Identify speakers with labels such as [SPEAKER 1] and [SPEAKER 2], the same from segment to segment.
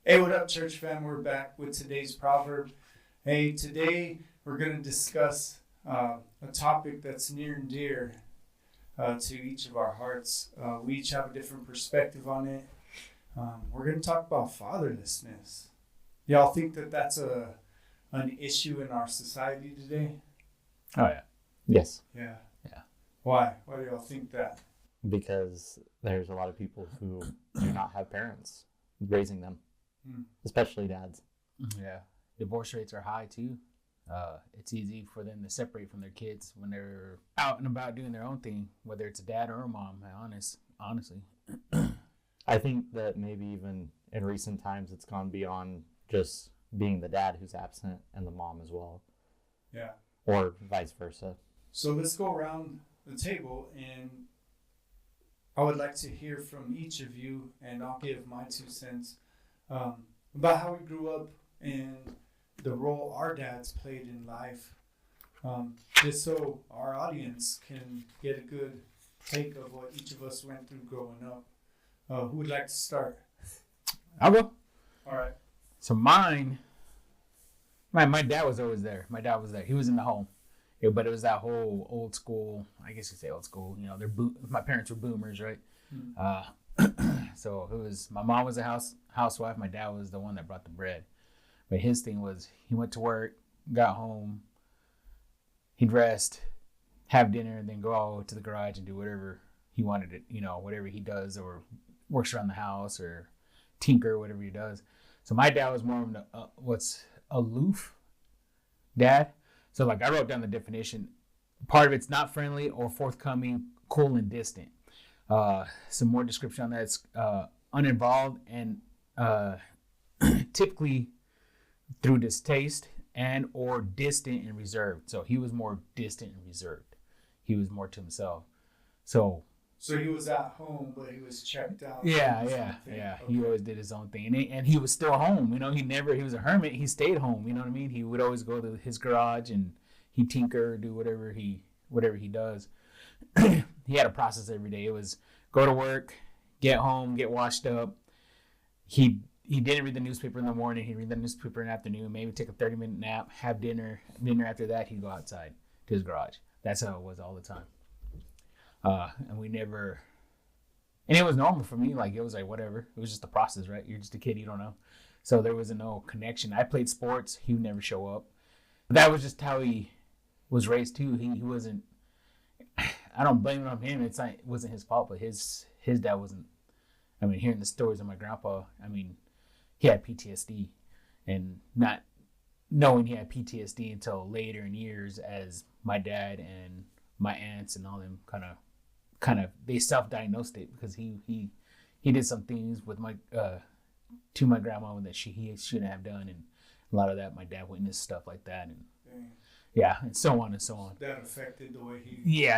[SPEAKER 1] Hey, what up, church fam? We're back with today's proverb. Hey, today we're going to discuss a topic that's near and dear to each of our hearts. We each have a different perspective on it. We're going to talk about fatherlessness. Y'all think that that's an issue in our society today?
[SPEAKER 2] Oh, yeah. Yes.
[SPEAKER 1] Yeah.
[SPEAKER 2] Yeah.
[SPEAKER 1] Why? Why do y'all think that?
[SPEAKER 2] Because there's a lot of people who do not have parents raising them, especially dads.
[SPEAKER 3] Yeah. Divorce rates are high, too. It's easy for them to separate from their kids when they're out and about doing their own thing, whether it's a dad or a mom, honestly.
[SPEAKER 2] I think that maybe even in recent times it's gone beyond just being the dad who's absent and the mom as well.
[SPEAKER 1] Yeah.
[SPEAKER 2] Or vice versa. So
[SPEAKER 1] let's go around the table, and I would like to hear from each of you, and I'll give my 2 cents about how we grew up and the role our dads played in life, just so our audience can get a good take of what each of us went through growing up. Who would like to start?
[SPEAKER 3] I'll go.
[SPEAKER 1] All right.
[SPEAKER 3] So my dad was always there. My dad was there. He was in the home. Yeah, but it was that whole old school, I guess you say old school, my parents were boomers, right? So it was, my mom was a housewife. My dad was the one that brought the bread. But his thing was, he went to work, got home, he'd rest, have dinner, and then go out to the garage and do whatever he wanted to, whatever he does, or works around the house or tinker, whatever he does. So my dad was more of what's aloof dad. So like I wrote down the definition. Part of it's not friendly or forthcoming, cool and distant. Some more description on that. It's uninvolved and typically through distaste and or distant and reserved. So he was more distant and reserved. He was more to himself. So
[SPEAKER 1] he was at home, but he was checked out.
[SPEAKER 3] Yeah. Okay. He always did his own thing, and he was still home. He was a hermit. He stayed home. You know what I mean? He would always go to his garage and he'd tinker, do whatever he does. He had a process every day. It was go to work, get home, get washed up. He didn't read the newspaper in the morning. He'd read the newspaper in the afternoon. Maybe take a 30-minute nap, have dinner. Dinner after that, he'd go outside to his garage. That's how it was all the time. And it was normal for me. Like, it was like, whatever. It was just a process, right? You're just a kid. You don't know. So there was no connection. I played sports. He would never show up. But that was just how he was raised too. He wasn't, I don't blame it on him. It wasn't his fault, but his dad wasn't. Hearing the stories of my grandpa, he had PTSD, and not knowing he had PTSD until later in years, as my dad and my aunts and all them kind of they self-diagnosed it, because he did some things with to my grandma that he shouldn't have done, and a lot of that my dad witnessed stuff like that, and and so on and so on.
[SPEAKER 1] That affected the way he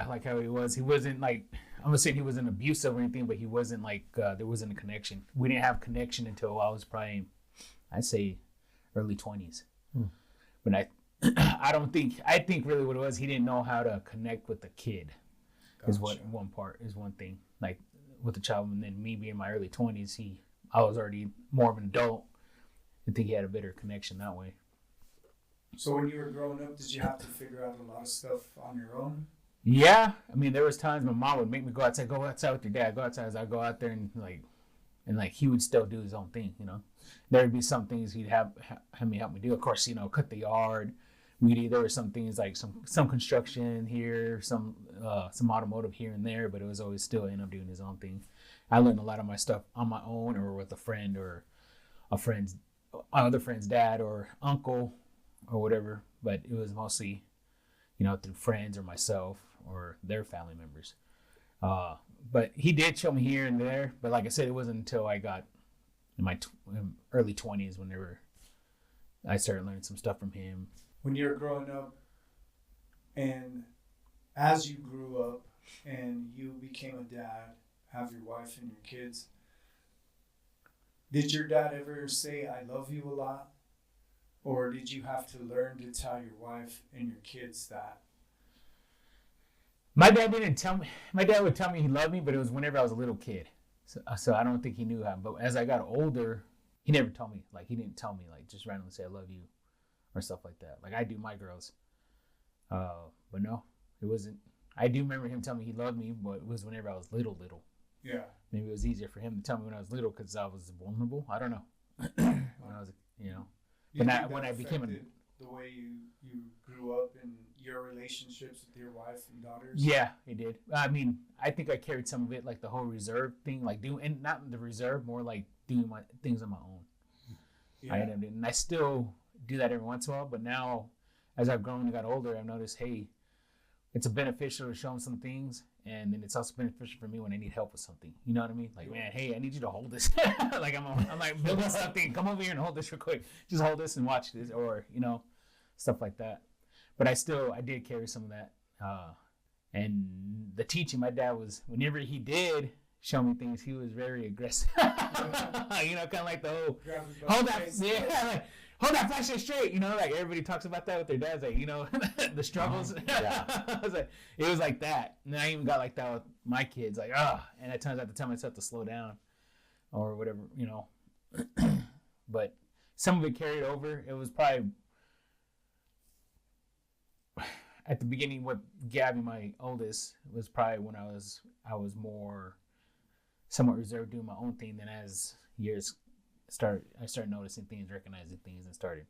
[SPEAKER 3] like how he was. He wasn't like, I'm not saying he wasn't abusive or anything, but he wasn't like there wasn't a connection. We didn't have connection until I was probably, I'd say, early 20s. But I think really what it was, he didn't know how to connect with the kid. Gotcha. Is one thing. Like with the child, and then me being in my early 20s, I was already more of an adult. I think he had a better connection that way.
[SPEAKER 1] So when you were growing up, did you have to figure out a lot of stuff on your own?
[SPEAKER 3] Yeah. There was times my mom would make me go outside with your dad, go outside. I'd go out there and he would still do his own thing, There would be some things he'd have me help me do. Of course, cut the yard. There were some things like some construction here, some automotive here and there, but it was always still end up doing his own thing. I learned a lot of my stuff on my own, or with a friend, or another friend's dad or uncle or whatever, but it was mostly, through friends or myself or their family members. But he did show me here and there, but like I said, it wasn't until I got in my early 20s whenever I started learning some stuff from him.
[SPEAKER 1] When you were growing up, and as you grew up and you became a dad, have your wife and your kids, did your dad ever say, "I love you" a lot? Or did you have to learn to tell your wife and your kids that?
[SPEAKER 3] My dad didn't tell me. My dad would tell me he loved me, but it was whenever I was a little kid. So I don't think he knew how. But as I got older, he never told me. Like, he didn't tell me, like, just randomly say I love you or stuff like that. Like I do my girls. But no, it wasn't. I do remember him telling me he loved me, but it was whenever I was little.
[SPEAKER 1] Yeah.
[SPEAKER 3] Maybe it was easier for him to tell me when I was little because I was vulnerable. I don't know. When I was, But when I became
[SPEAKER 1] the way you grew up and your relationships with your wife and daughters.
[SPEAKER 3] Yeah, it did. I mean, I think I carried some of it, like the whole reserve thing, like and not the reserve, more like doing my things on my own. Yeah. And I still do that every once in a while, but now as I've grown and got older, I've noticed, hey, it's beneficial to show them some things, and then it's also beneficial for me when I need help with something. You know what I mean? Like, man, hey, I need you to hold this. Like I'm like building something. Come over here and hold this real quick. Just hold this and watch this, or stuff like that. But I did carry some of that. And the teaching, my dad was, whenever he did show me things, he was very aggressive. Kind of like the whole hold that flashlight straight, like everybody talks about that with their dads, like, the struggles. Yeah. It was like that. And I even got like that with my kids, like, and at times I have to tell myself to slow down or whatever, But some of it carried over. It was probably at the beginning with Gabby, my oldest, was probably when I was more somewhat reserved doing my own thing. Then as years I started noticing things, recognizing things, and started,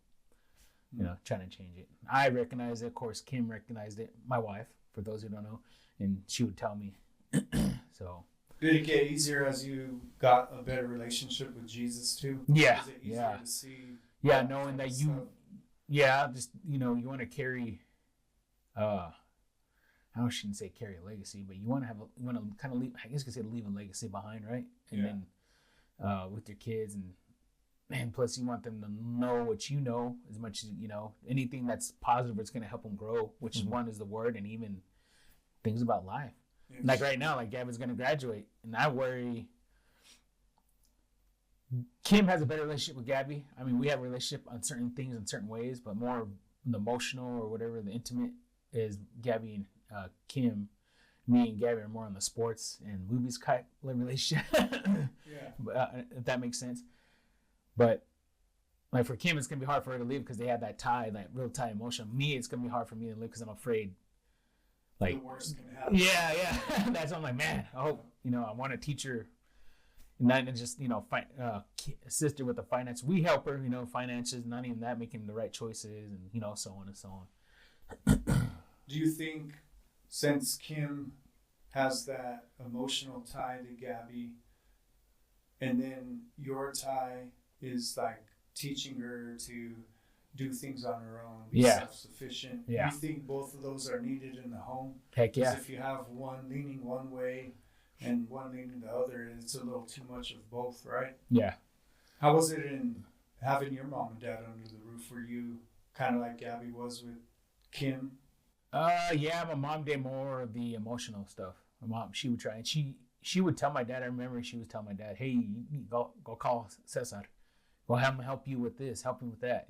[SPEAKER 3] trying to change it. I recognized it. Of course, Kim recognized it. My wife, for those who don't know, and she would tell me. So.
[SPEAKER 1] Did it get easier as you got a better relationship with Jesus too?
[SPEAKER 3] Yeah.
[SPEAKER 1] Was it easier to see?
[SPEAKER 3] Yeah, knowing that you want to carry. I shouldn't say carry a legacy, but you want to kind of leave. I guess you could say leave a legacy behind, right? And then with your kids and plus you want them to know what you know as much as anything that's positive. It's going to help them grow. Which one is the word, and even things about life. Yeah. Like right now, like Gavin's going to graduate, and I worry. Kim has a better relationship with Gabby. I mean, we have a relationship on certain things in certain ways, but more the emotional or whatever, the intimate is Gabby and Kim. Me and Gabby are more on the sports and movies type relationship. If that makes sense. But like for Kim, it's gonna be hard for her to leave because they have that tie, that real tie emotion. Me, it's gonna be hard for me to live because I'm afraid. Like
[SPEAKER 1] the worst can happen.
[SPEAKER 3] Yeah. That's why I'm like, man. I hope I want to teach her, not just assist her with the finance. We help her, finances, not even that, making the right choices, and so on and so on.
[SPEAKER 1] Do you think, since Kim has that emotional tie to Gabby, and then your tie is like teaching her to do things on her own, be self-sufficient, do you think both of those are needed in the home?
[SPEAKER 3] Heck yeah.
[SPEAKER 1] Because if you have one leaning one way and one leaning the other, it's a little too much of both, right?
[SPEAKER 3] Yeah.
[SPEAKER 1] How was it in having your mom and dad under the roof? Were you kind of like Gabby was with Kim?
[SPEAKER 3] My mom did more of the emotional stuff. My mom, she would try, and she would tell my dad. I remember she was telling my dad, "Hey, go call Cesar. Go have him help you with this, help him with that."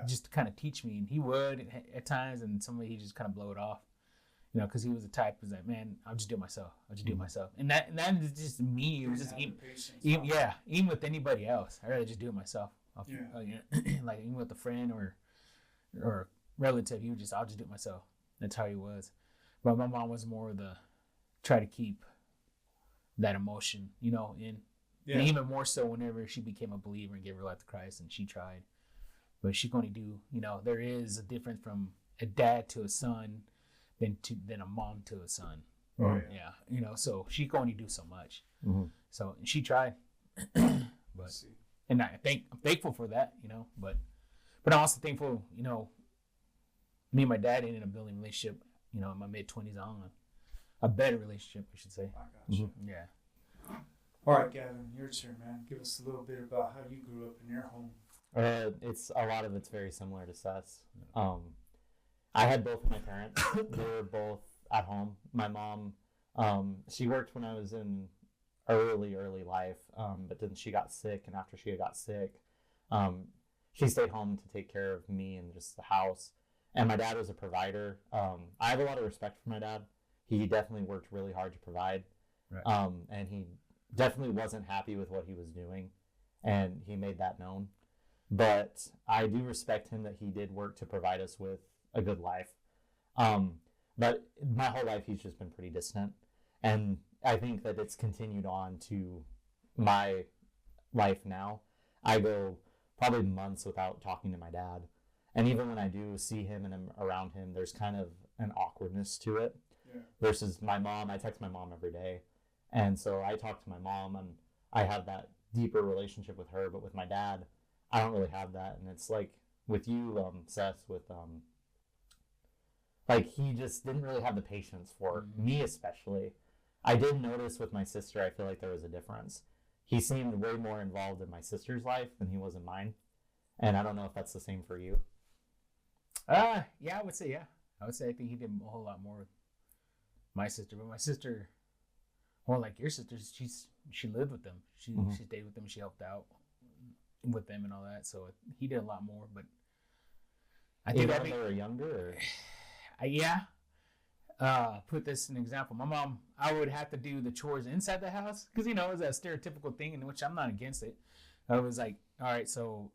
[SPEAKER 3] Just to kind of teach me, and he would at times, and some of he just kind of blow it off, because he was the type who's like, "Man, I'll just do it myself. And that is just me. It was just even with anybody else, I'd rather just do it myself. Like even with a friend or relative, I'll just do it myself. That's how he was. But my mom was more the try to keep that emotion, in. Yeah. And even more so whenever she became a believer and gave her life to Christ, and she tried. But she can only do, there is a difference from a dad to a son than a mom to a son.
[SPEAKER 1] Oh,
[SPEAKER 3] yeah. So she can only do so much.
[SPEAKER 2] Mm-hmm.
[SPEAKER 3] So and she tried. But and I'm thankful for that, but I'm also thankful, me and my dad ended up building a relationship, in my mid-20s on a better relationship, I should say.
[SPEAKER 1] I got you.
[SPEAKER 3] Mm-hmm. Yeah.
[SPEAKER 1] All right, Gavin, your turn, man. Give us a little bit about how you grew up in your home.
[SPEAKER 2] It's a lot of it's very similar to Ces. I had both of my parents. They were both at home. My mom, she worked when I was in early life, but then she got sick, and after she got sick, she stayed home to take care of me and just the house. And my dad was a provider. I have a lot of respect for my dad. He definitely worked really hard to provide.
[SPEAKER 3] Right.
[SPEAKER 2] And he definitely wasn't happy with what he was doing, and he made that known. But I do respect him that he did work to provide us with a good life. But my whole life, he's just been pretty distant. And I think that it's continued on to my life now. I go probably months without talking to my dad. And even when I do see him and I'm around him, there's kind of an awkwardness to it. Yeah. Versus my mom, I text my mom every day. And so I talk to my mom and I have that deeper relationship with her. But with my dad, I don't really have that. And it's like with you, Seth, with like he just didn't really have the patience for me, especially. I did notice with my sister, I feel like there was a difference. He seemed way more involved in my sister's life than he was in mine. And I don't know if that's the same for you.
[SPEAKER 3] Yeah, I would say, yeah. I would say I think he did a whole lot more with my sister. But my sister, more like your sister, she lived with them. She stayed with them. She helped out with them and all that. So he did a lot more. But I think
[SPEAKER 2] they were younger?
[SPEAKER 3] Put this in an example. My mom, I would have to do the chores inside the house because, you know, it was a stereotypical thing in which I'm not against it. I was like, all right, so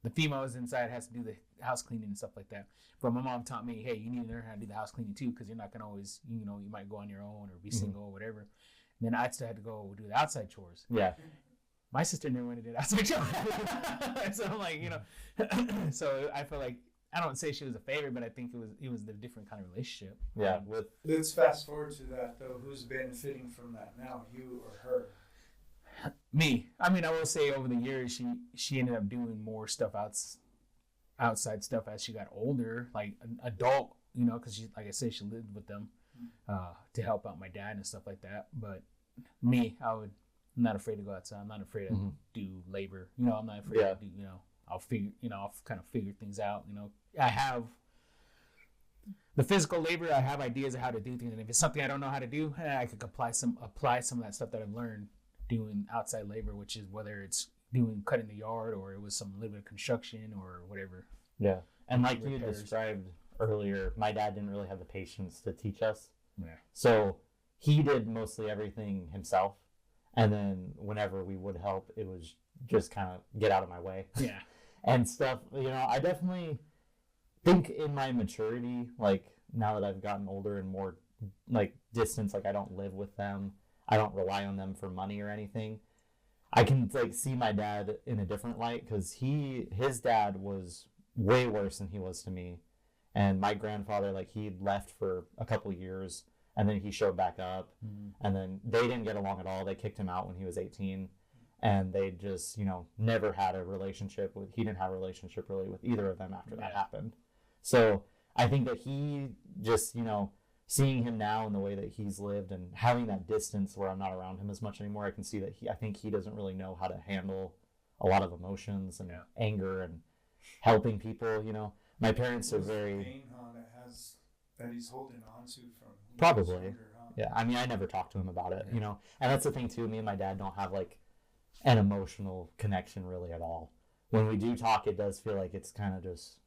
[SPEAKER 3] the females inside has to do the house cleaning and stuff like that. But my mom taught me, hey, you need to learn how to do the house cleaning too because you're not going to always, you know, you might go on your own or be single or whatever. And then I still had to go do the outside chores.
[SPEAKER 2] Yeah.
[SPEAKER 3] My sister never went to do the outside chores. So I'm like, you know, so I feel like, I don't say she was a favorite, but I think it was a different kind of relationship.
[SPEAKER 2] Yeah.
[SPEAKER 1] Let's fast forward to that though. Who's benefiting from that now, you or her?
[SPEAKER 3] Me. I mean, I will say over the years, she ended up doing more stuff outside stuff as she got older, like an adult, you know, because like I said, she lived with them to help out my dad and stuff like that. But me, I'm not afraid to go outside. I'm not afraid to do labor. You know, I'm not afraid to do, you know, I'll kind of figure things out. You know, I have the physical labor. I have ideas of how to do things, and if it's something I don't know how to do, I could apply some of that stuff that I've learned doing outside labor, which is whether it's cutting the yard or it was some little bit of construction or whatever.
[SPEAKER 2] Yeah, and like you described earlier, my dad didn't really have the patience to teach us. Yeah. So he did mostly everything himself, and then whenever we would help, it was just kind of get out of my way.
[SPEAKER 3] Yeah.
[SPEAKER 2] And stuff, you know, I definitely think in my maturity, like now that I've gotten older and more like distance, like I don't live with them, I don't rely on them for money or anything. I can like see my dad in a different light because his dad was way worse than he was to me. And my grandfather, like he left for a couple years and then he showed back up and then they didn't get along at all. They kicked him out when he was 18. And they just, you know, never had a relationship he didn't have a relationship really with either of them after that happened. So I think that he just, you know, seeing him now and the way that he's lived and having that distance where I'm not around him as much anymore, I can see that I think he doesn't really know how to handle a lot of emotions and anger and helping people, you know. My parents are very...
[SPEAKER 1] pain, that he's holding on to from...
[SPEAKER 2] Probably. Younger, Yeah, I mean, I never talked to him about it, you know. And that's the thing, too. Me and my dad don't have, like, an emotional connection really at all. When we do talk, it does feel like it's kind of just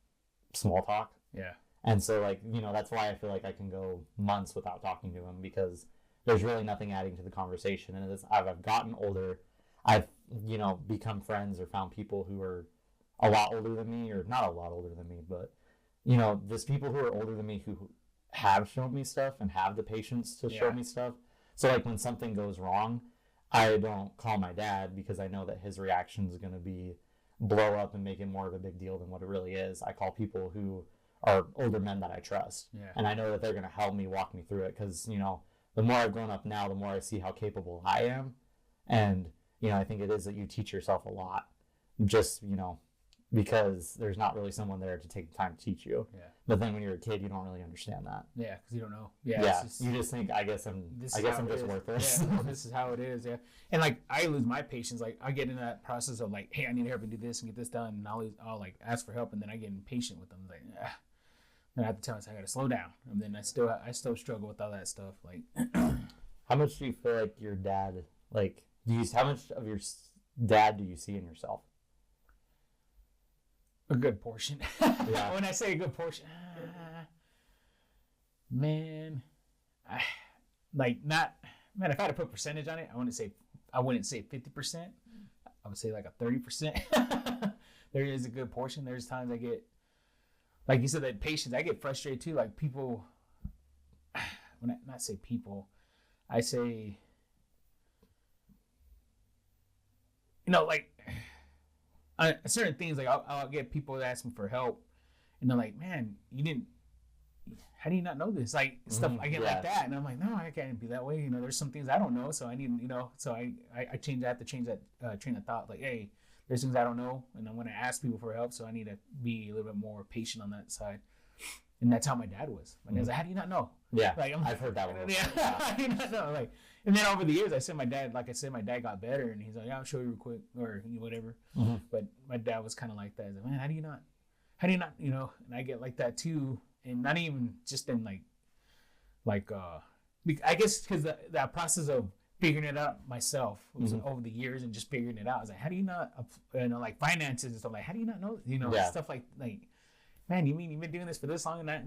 [SPEAKER 2] small talk.
[SPEAKER 3] Yeah.
[SPEAKER 2] And so, like, you know, that's why I feel like I can go months without talking to him because there's really nothing adding to the conversation. And as I've gotten older, I've, you know, become friends or found people who are a lot older than me, or not a lot older than me, but, you know, just people who are older than me who have shown me stuff and have the patience to show me stuff. So, like, when something goes wrong, I don't call my dad because I know that his reaction is going to be blow up and make it more of a big deal than what it really is. I call people who are older men that I trust. Yeah. And I know that they're going to help me walk me through it because, you know, the more I've grown up now, the more I see how capable I am. And, you know, I think it is that you teach yourself a lot just, you know, because there's not really someone there to take the time to teach you. Yeah. But then when you're a kid, you don't really understand that.
[SPEAKER 3] Yeah, because you don't know.
[SPEAKER 2] Yeah, you just think, I guess I'm just worthless.
[SPEAKER 3] Yeah, this is how it is. Yeah, and like I lose my patience. Like I get in that process of like, hey, I need help and do this and get this done, and I'll like ask for help, and then I get impatient with them. Like, and I have to tell myself I got to slow down, and then I still struggle with all that stuff. Like,
[SPEAKER 2] how much do you feel like your dad how much of your dad do you see in yourself?
[SPEAKER 3] A good portion. Yeah. When I say a good portion, man, if I had to put a percentage on it, I wouldn't say I wouldn't say 50%. I would say like a 30%. There is a good portion. There's times I get, like you said, that patience. I get frustrated too. Like people, when I not say people, I say, like certain things. Like I'll get people that ask me for help, and they're like, "Man, how do you not know this?" Like stuff I get like that, and I'm like, "No, I can't be that way." There's some things I don't know, so I need, so I change. I have to change that train of thought. Like, hey, there's things I don't know, and I'm going to ask people for help, so I need to be a little bit more patient on that side. And that's how my dad was. My dad's like, "How do you not know?"
[SPEAKER 2] Yeah,
[SPEAKER 3] like
[SPEAKER 2] I've heard that one.
[SPEAKER 3] Yeah, how do you not know? Like, and then over the years, my dad got better, and he's like, "Yeah, I'll show you real quick," or whatever. But my dad was kind of like that. He's like, "Man, how do you not? And I get like that too, and not even just in I guess because that process of figuring it out myself was over the years and just figuring it out. I was like, how do you not, like finances and stuff, like, how do you not know, stuff like, man, you mean you've been doing this for this long and that,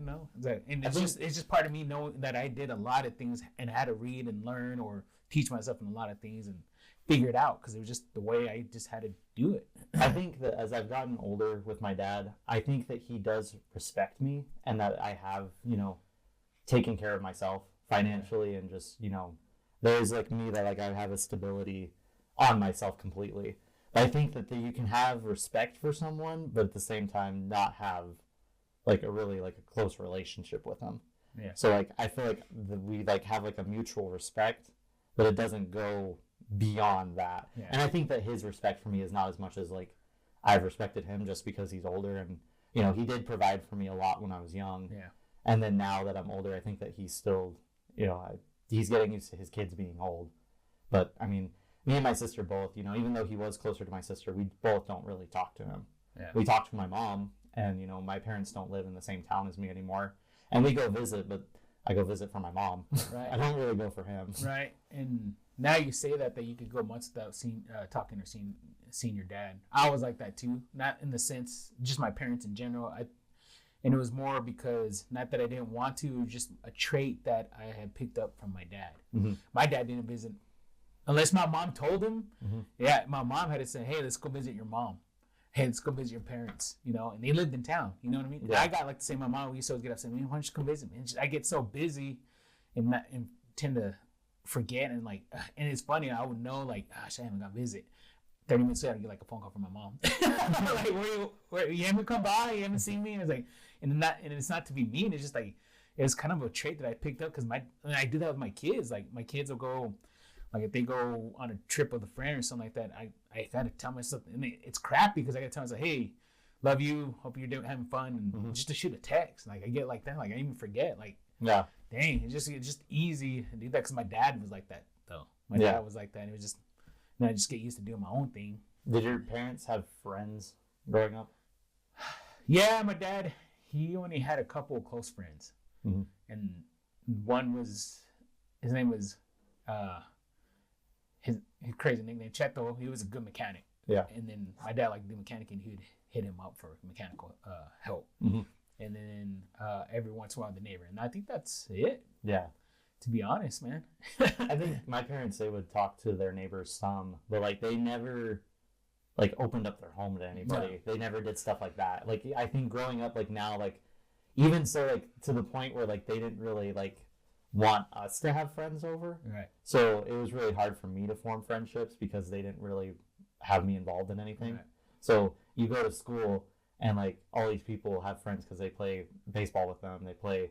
[SPEAKER 3] and it's just part of me knowing that I did a lot of things and had to read and learn or teach myself in a lot of things and figure it out because it was just the way I just had to do it.
[SPEAKER 2] I think that as I've gotten older with my dad, I think that he does respect me and that I have, taken care of myself financially and just, there's like me that like I have a stability on myself completely. But I think that you can have respect for someone, but at the same time not have like a really like a close relationship with them.
[SPEAKER 3] Yeah.
[SPEAKER 2] So like I feel like we like have like a mutual respect, but it doesn't go beyond that.
[SPEAKER 3] Yeah.
[SPEAKER 2] And I think that his respect for me is not as much as like I've respected him just because he's older and he did provide for me a lot when I was young.
[SPEAKER 3] Yeah.
[SPEAKER 2] And then now that I'm older, I think that he's still, he's getting used to his kids being old. But I mean, me and my sister both, even though he was closer to my sister, we both don't really talk to him.
[SPEAKER 3] Yeah.
[SPEAKER 2] We talk to my mom, and my parents don't live in the same town as me anymore. And we go visit, but I go visit for my mom.
[SPEAKER 3] Right.
[SPEAKER 2] I don't really go for him.
[SPEAKER 3] Right. And now you say that you could go months without talking or seeing your dad. I was like that too. Not in the sense, just my parents in general. And it was more because, not that I didn't want to, it was just a trait that I had picked up from my dad.
[SPEAKER 2] Mm-hmm.
[SPEAKER 3] My dad didn't visit, unless my mom told him. Mm-hmm. Yeah, my mom had to say, "Hey, let's go visit your mom. Hey, let's go visit your parents," and they lived in town, you know what I mean?
[SPEAKER 2] Yeah.
[SPEAKER 3] I got like to say, my mom, we used to always get upset, "Man, why don't you come visit me?" I get so busy and tend to forget, and it's funny, I would know, like, gosh, I haven't got to visit. 30 minutes later, I get like a phone call from my mom. Like, where you haven't come by? You haven't seen me? And it's like, and it's not to be mean. It's just like, it's kind of a trait that I picked up because I do that with my kids. Like, my kids will go, like, if they go on a trip with a friend or something like that, I got to tell myself, and it's crappy because I got to tell myself, "Hey, love you, hope you're having fun," and just to shoot a text. Like, I get like that. Like, I even forget. Like,
[SPEAKER 2] yeah,
[SPEAKER 3] dang, it's just easy to do that because my dad was like that though. My dad was like that. And it was just. And I just get used to doing my own thing.
[SPEAKER 2] Did your parents have friends growing up?
[SPEAKER 3] Yeah, my dad, he only had a couple of close friends. Mm-hmm. And one was, his name was, his crazy nickname, Cheto. He was a good mechanic.
[SPEAKER 2] Yeah.
[SPEAKER 3] And then my dad liked to do mechanic, and he would hit him up for mechanical help.
[SPEAKER 2] Mm-hmm.
[SPEAKER 3] And then every once in a while, the neighbor. And I think that's it.
[SPEAKER 2] Yeah.
[SPEAKER 3] To be honest, man.
[SPEAKER 2] I think my parents, they would talk to their neighbors some, but like they never like opened up their home to anybody. No. They never did stuff like that. Like I think growing up, like now, like even so, like to the point where like they didn't really like want us to have friends over.
[SPEAKER 3] Right.
[SPEAKER 2] So it was really hard for me to form friendships because they didn't really have me involved in anything.
[SPEAKER 3] Right.
[SPEAKER 2] So you go to school and like all these people have friends because they play baseball with them, they play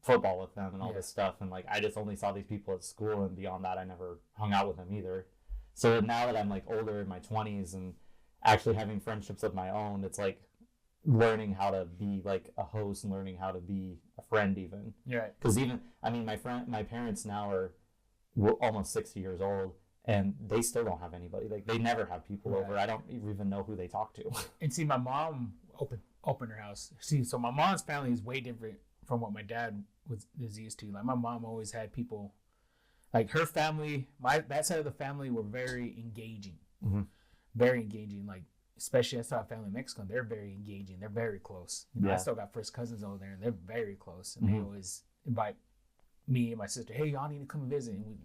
[SPEAKER 2] football with them and all this stuff, and like I just only saw these people at school, and beyond that I never hung out with them either. So now that I'm like older in my 20s and actually having friendships of my own, it's like learning how to be like a host and learning how to be a friend even.
[SPEAKER 3] Yeah.
[SPEAKER 2] Because even my parents now are almost 60 years old and they still don't have anybody. Like they never have people over. I don't even know who they talk to.
[SPEAKER 3] And see, my mom opened her house. See, so my mom's family is way different from what my dad was used to. Like my mom always had people, like her family, that side of the family were very engaging.
[SPEAKER 2] Mm-hmm.
[SPEAKER 3] Very engaging. Like especially I saw a family in Mexico, they're very engaging. They're very close. I still got first cousins over there, and they're very close. And they always invite me and my sister, "Hey, y'all need to come and visit." And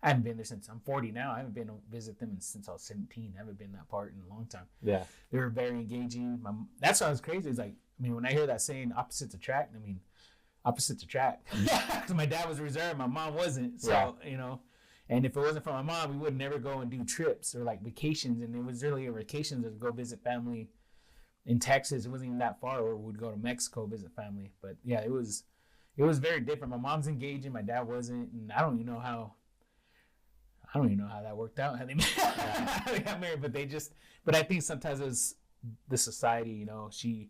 [SPEAKER 3] I haven't been there since I'm 40 now. I haven't been to visit them since I was 17. I haven't been that part in a long time.
[SPEAKER 2] Yeah.
[SPEAKER 3] They were very engaging. That's why I was crazy. It's like, I mean, when I hear that saying opposites attract, I mean, opposites attract. Because my dad was reserved, my mom wasn't. So, you know, and if it wasn't for my mom, we would never go and do trips or like vacations. And it was really a vacation to go visit family in Texas. It wasn't even that far, or we'd go to Mexico, visit family. But yeah, it was very different. My mom's engaging, my dad wasn't. And I don't even know how that worked out. How they got married, but I think sometimes it was the society, you know, he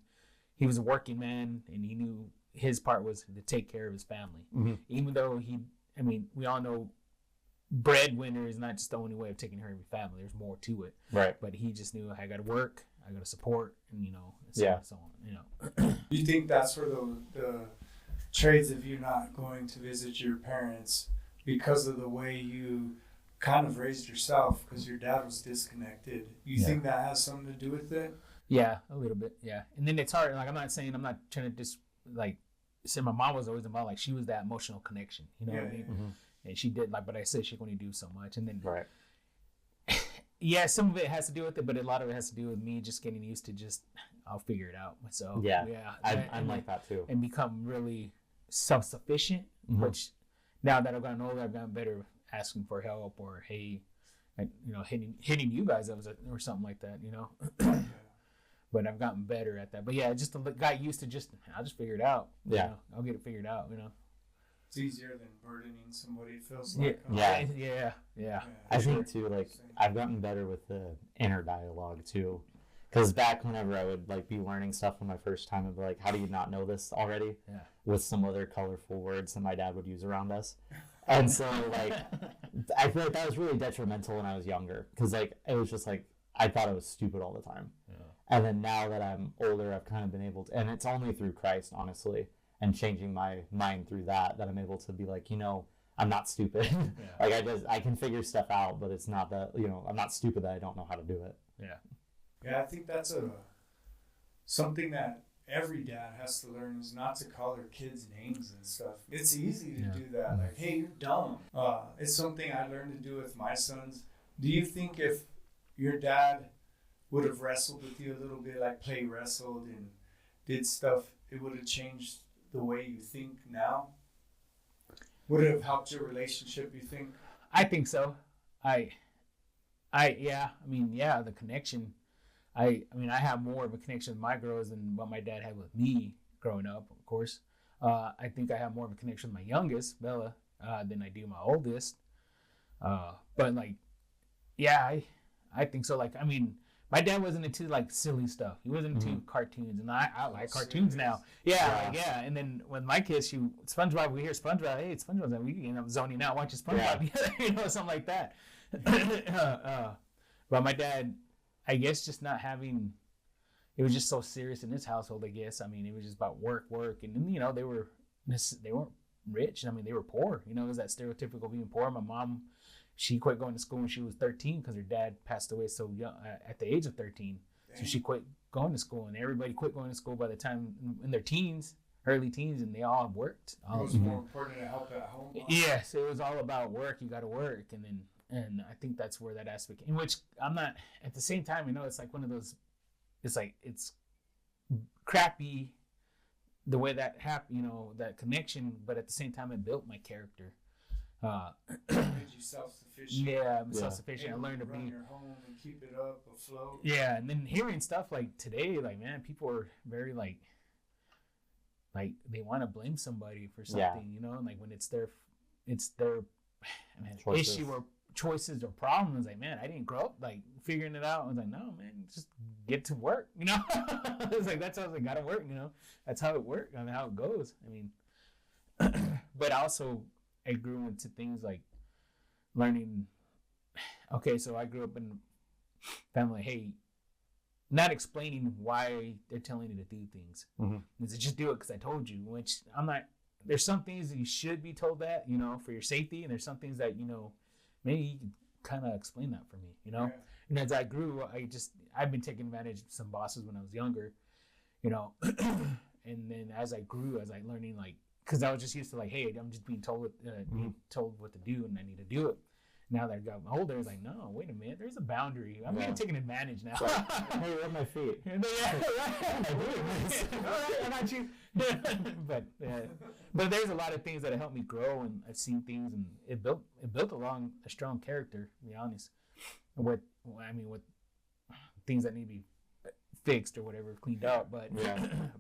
[SPEAKER 3] was a working man and he knew his part was to take care of his family. Mm-hmm. Even though we all know breadwinner is not just the only way of taking care of your family. There's more to it. Right. But he just knew I got to work, I got to support, and, you know, so on, you know.
[SPEAKER 1] You think that's where the trades of you not going to visit your parents because of the way you kind of raised yourself, because your dad was disconnected. You think that has something to do with it? Yeah,
[SPEAKER 3] a little bit. Yeah. And then it's hard. Like, I'm not trying to just like say my mom was always about, like, she was that emotional connection, you know what I mean? Mm-hmm. And she did, like, but I said she could only do so much. And then, right. Yeah, some of it has to do with it, but a lot of it has to do with me just getting used to I'll figure it out myself. Yeah. I'm like that too. And become really self-sufficient, which now that I've gotten older, I've gotten better asking for help, or hey, you know, hitting you guys up or something like that, you know. But I've gotten better at that. But yeah, just got used to I'll just figure it out. Yeah, you know? I'll get it figured out. You know,
[SPEAKER 1] it's easier than burdening somebody. It feels like
[SPEAKER 3] yeah.
[SPEAKER 2] I think too, like, I've gotten better with the inner dialogue too. Because back whenever I would like be learning stuff for my first time, I'd be like, how do you not know this already? Yeah. With some other colorful words that my dad would use around us. And so, like, I feel like that was really detrimental when I was younger. Because, like, it was just like, I thought I was stupid all the time. Yeah. And then now that I'm older, I've kind of been able to, and it's only through Christ, honestly, and changing my mind through that I'm able to be like, you know, I'm not stupid. Yeah. Like, I can figure stuff out, but it's not that, you know, I'm not stupid that I don't know how to do it.
[SPEAKER 3] Yeah.
[SPEAKER 1] Yeah, I think that's something that every dad has to learn, is not to call their kids names and stuff. It's easy to do that. Like, hey, you're dumb. It's something I learned to do with my sons. Do you think if your dad would have wrestled with you a little bit, like play wrestled and did stuff, it would have changed the way you think now? Would it have helped your relationship, you think?
[SPEAKER 3] I think so. The connection. I have more of a connection with my girls than what my dad had with me growing up, of course. I think I have more of a connection with my youngest, Bella, than I do my oldest. But, like, yeah, I think so. Like, I mean, my dad wasn't into, like, silly stuff. He wasn't into cartoons, and I like cartoons now. Yeah. And then with my kids, SpongeBob, we hear SpongeBob, hey, it's SpongeBob, and we end up zoning out watching SpongeBob together, you know, something like that. But my dad, I guess, just not having, it was just so serious in his household, I guess. I mean, it was just about work. And then, you know, they weren't rich. I mean, they were poor. You know, it was that stereotypical being poor. My mom, she quit going to school when she was 13 because her dad passed away so young, at the age of 13. Dang. So she quit going to school, and everybody quit going to school by the time in their teens, early teens, and they all worked.
[SPEAKER 1] It was more important to help at home.
[SPEAKER 3] Yes, it was all about work. You got to work, and I think that's where that aspect, in which I'm not, at the same time, you know, it's like one of those, it's like, it's crappy the way that happened, you know, that connection, but at the same time, it built my character.
[SPEAKER 1] Made you self-sufficient.
[SPEAKER 3] Yeah, I'm self-sufficient. I learned to
[SPEAKER 1] run your home and keep it up afloat.
[SPEAKER 3] Yeah, and then hearing stuff like today, like, man, people are very like they want to blame somebody for something, you know, and like when it's their issue or choices or problems. Like, man, I didn't grow up like figuring it out. I was like, no, man, just get to work, you know. It's like, that's how I was like, gotta work, you know. That's how it works. I mean, how it goes. I mean, but also I grew into things like learning. Okay, so I grew up in a family. Hey, not explaining why they're telling you to do things. Mm-hmm. Is just do it because I told you. Which I'm not. There's some things that you should be told that, you know, for your safety, and there's some things that, you know, maybe you can kind of explain that for me, you know. Yeah. And as I grew, I've been taking advantage of some bosses when I was younger, you know. And then as I grew, as I learning, like, because I was just used to like, hey, I'm just being told what to do, and I need to do it. now that I got older, it's like, no, wait a minute, there's a boundary. I'm being taken advantage now.
[SPEAKER 2] Hey, rub my feet.
[SPEAKER 3] But there's a lot of things that have helped me grow, and I've seen things, and it built along a strong character, to be honest. With things that need to be fixed or whatever, cleaned up, but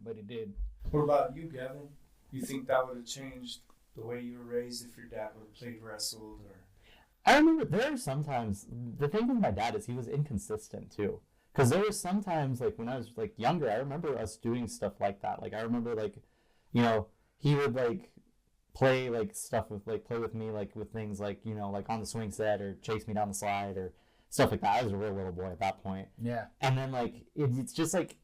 [SPEAKER 3] but it did.
[SPEAKER 1] What about you, Gavin? You think that would have changed the way you were raised if your dad would have played wrestled or?
[SPEAKER 2] I remember there are sometimes, the thing with my dad is he was inconsistent too. Because there were sometimes, like, when I was, like, younger, I remember us doing stuff like that. Like, I remember, like, you know, he would, like, play, like, stuff with, like, play with me, like, with things like, you know, like on the swing set or chase me down the slide or stuff like that. I was a real little boy at that point.
[SPEAKER 3] Yeah.
[SPEAKER 2] And then, like, it's just, like,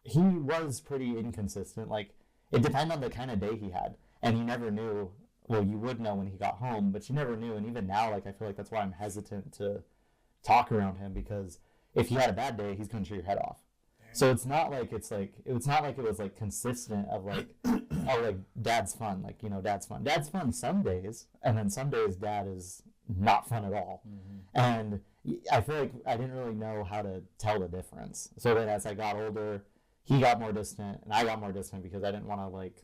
[SPEAKER 2] he was pretty inconsistent. Like, it depended on the kind of day he had. And he never knew. Well, you would know when he got home, but you never knew. And even now, like, I feel like that's why I'm hesitant to talk around him, because if he had a bad day, he's going to chew your head off. Damn. So it's not like it was like consistent of like, oh, like dad's fun. Like, you know, dad's fun. Dad's fun some days. And then some days dad is not fun at all. Mm-hmm. And I feel like I didn't really know how to tell the difference. So then as I got older, he got more distant and I got more distant because I didn't want to like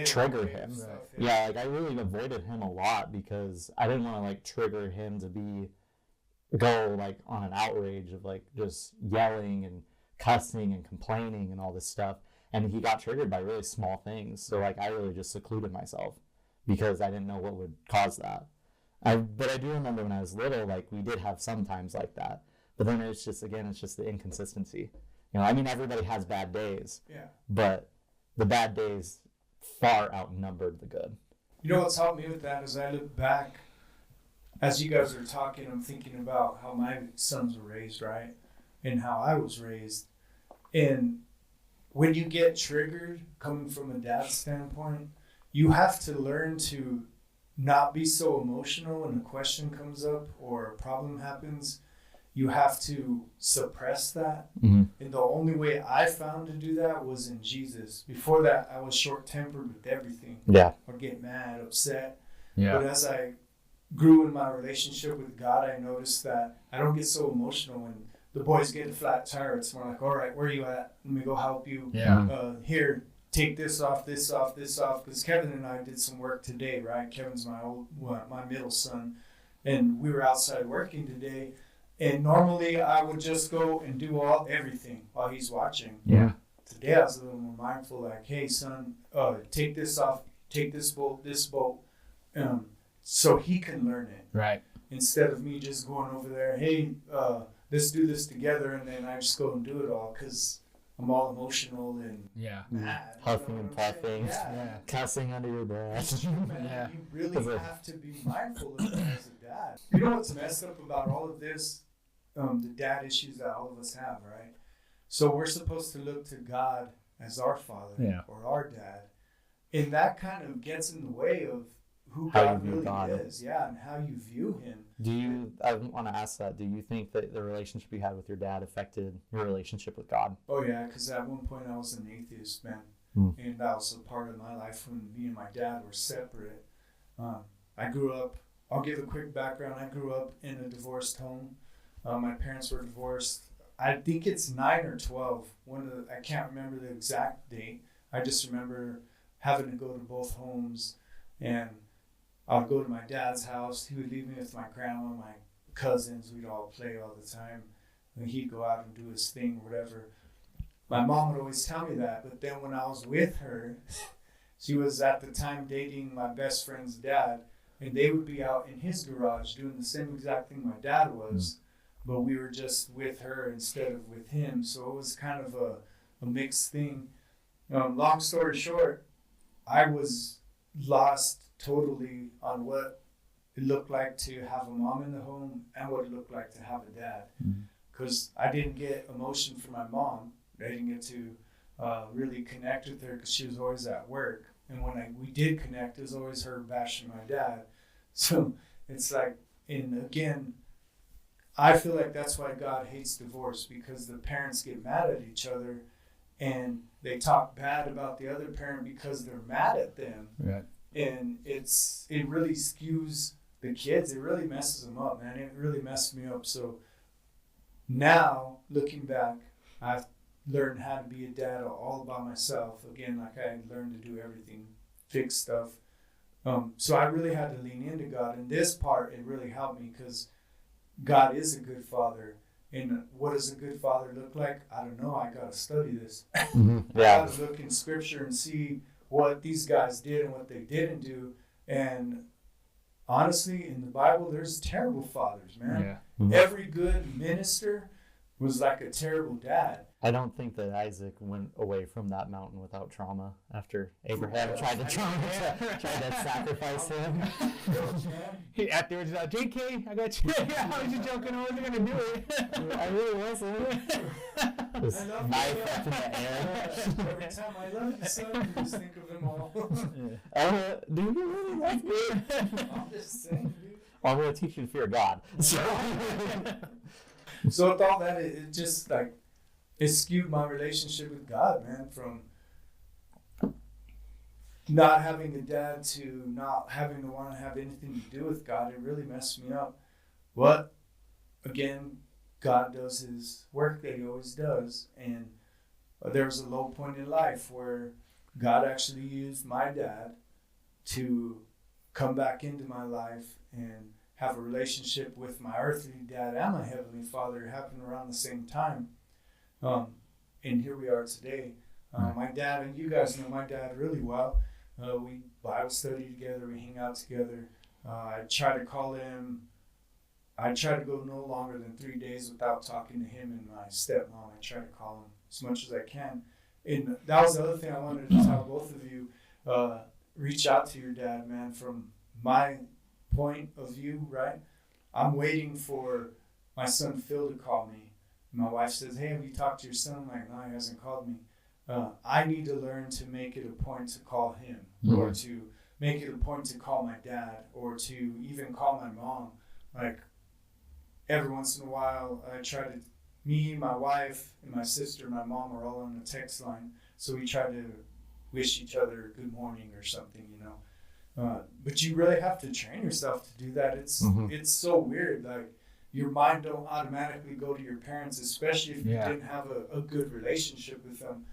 [SPEAKER 2] trigger him.
[SPEAKER 1] Stuff,
[SPEAKER 2] yeah, like I really avoided him a lot because I didn't want to like trigger him to go like on an outrage of like just yelling and cussing and complaining and all this stuff. And he got triggered by really small things. So like I really just secluded myself because I didn't know what would cause that. But I do remember when I was little, like we did have some times like that. But then it's just the inconsistency. You know, I mean, everybody has bad days.
[SPEAKER 1] Yeah.
[SPEAKER 2] But the bad days far outnumbered the good.
[SPEAKER 1] You know what's helped me with that is I look back, as you guys are talking, I'm thinking about how my sons were raised, right? And how I was raised. And when you get triggered, coming from a dad's standpoint, you have to learn to not be so emotional when a question comes up or a problem happens. You have to suppress that. Mm-hmm. And the only way I found to do that was in Jesus. Before that, I was short-tempered with everything.
[SPEAKER 2] Yeah.
[SPEAKER 1] Or get mad, upset.
[SPEAKER 3] Yeah.
[SPEAKER 1] But as I grew in my relationship with God, I noticed that I don't get so emotional when the boys get a flat tire. It's more like, all right, where are you at? Let me go help you.
[SPEAKER 3] Yeah.
[SPEAKER 1] Here, take this off, this off, this off. Because Kevin and I did some work today, right? Kevin's my middle son. And we were outside working today. And normally I would just go and do everything while he's watching.
[SPEAKER 3] Yeah.
[SPEAKER 1] Today I was a little more mindful, like, hey, son, take this off, take this bolt, so he can learn it.
[SPEAKER 3] Right.
[SPEAKER 1] Instead of me just going over there, hey, let's do this together, and then I just go and do it all because I'm all emotional and mad.
[SPEAKER 2] Huffing and puffing, cussing under your breath.
[SPEAKER 1] Man, you really have to be mindful of that as a dad. You know what's messed up about all of this? The dad issues that all of us have, right? So we're supposed to look to God as our father or our dad. And that kind of gets in the way of who God really is. Yeah, and how you view him.
[SPEAKER 2] I want to ask that, do you think that the relationship you had with your dad affected your relationship with God?
[SPEAKER 1] Oh, yeah, because at one point I was an atheist, man. And that was a part of my life when me and my dad were separate. I grew up, I'll give a quick background. I grew up in a divorced home. My parents were divorced. I think it's 9 or 12. I can't remember the exact date. I just remember having to go to both homes, and I would go to my dad's house. He would leave me with my grandma, my cousins. We'd all play all the time. And he'd go out and do his thing, whatever. My mom would always tell me that. But then when I was with her, she was at the time dating my best friend's dad. And they would be out in his garage doing the same exact thing my dad was. But we were just with her instead of with him. So it was kind of a mixed thing. Long story short, I was lost totally on what it looked like to have a mom in the home and what it looked like to have a dad. Because I didn't get emotion from my mom. I didn't get to really connect with her because she was always at work. And when we did connect, it was always her bashing my dad. So it's like, and again, I feel like that's why God hates divorce, because the parents get mad at each other and they talk bad about the other parent because they're mad at them.
[SPEAKER 3] Right.
[SPEAKER 1] And it really skews the kids, it really messes them up, man. It really messed me up. So now, looking back, I've learned how to be a dad all by myself. Again, like I learned to do everything, fix stuff. So I really had to lean into God. And this part, it really helped me because God is a good father. And what does a good father look like? I don't know. I got to study this.
[SPEAKER 2] Yeah.
[SPEAKER 1] I got to look in scripture and see what these guys did and what they didn't do. And honestly, in the Bible, there's terrible fathers, man.
[SPEAKER 3] Yeah.
[SPEAKER 2] Mhm.
[SPEAKER 1] Every good minister was like a terrible dad.
[SPEAKER 2] I don't think that Isaac went away from that mountain without trauma after Abraham tried to sacrifice him.
[SPEAKER 3] He afterwards, JK, I got you. I was just joking. I wasn't gonna do it.
[SPEAKER 2] I really wasn't. This knife up in the air.
[SPEAKER 1] Every time I love you, son, you just think of them all.
[SPEAKER 2] Do you really love me?
[SPEAKER 1] I'm just saying, dude.
[SPEAKER 2] Well, I'm going to teach you to fear God.
[SPEAKER 1] So with all that, it just like, it skewed my relationship with God, man, from not having a dad to not having to want to have anything to do with God. It really messed me up. But again, God does his work that he always does. And there was a low point in life where God actually used my dad to come back into my life and have a relationship with my earthly dad and my heavenly father. It happened around the same time. And here we are today. My dad, and you guys know my dad really well. We Bible study together, we hang out together. I try to call him. I try to go no longer than 3 days without talking to him and my stepmom. I try to call him as much as I can. And that was the other thing I wanted to tell both of you. Reach out to your dad, man. From my point of view, right? I'm waiting for my son Phil to call me. My wife says, "Hey, have you talked to your son?" I'm like, "No, he hasn't called me." I need to learn to make it a point to call him, or to make it a point to call my dad, or to even call my mom. Like every once in a while, I try to. Me, my wife, and my sister, my mom are all on the text line, so we try to wish each other good morning or something, you know. But you really have to train yourself to do that. It's so weird. Like your mind don't automatically go to your parents, especially if you didn't have a good relationship with them.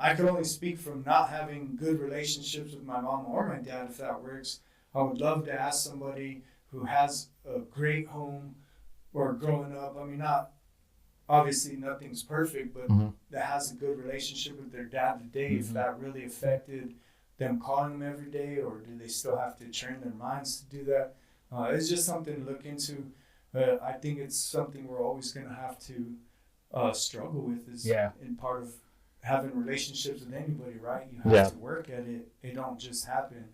[SPEAKER 1] I can only speak from not having good relationships with my mom or my dad, if that works. I would love to ask somebody who has a great home or growing up. I mean, not obviously nothing's perfect, but that has a good relationship with their dad today, if that really affected them calling them every day, or do they still have to train their minds to do that? It's just something to look into. I think it's something we're always going to have to struggle with, is in part of having relationships with anybody, right? You have to work at it. It don't just happen,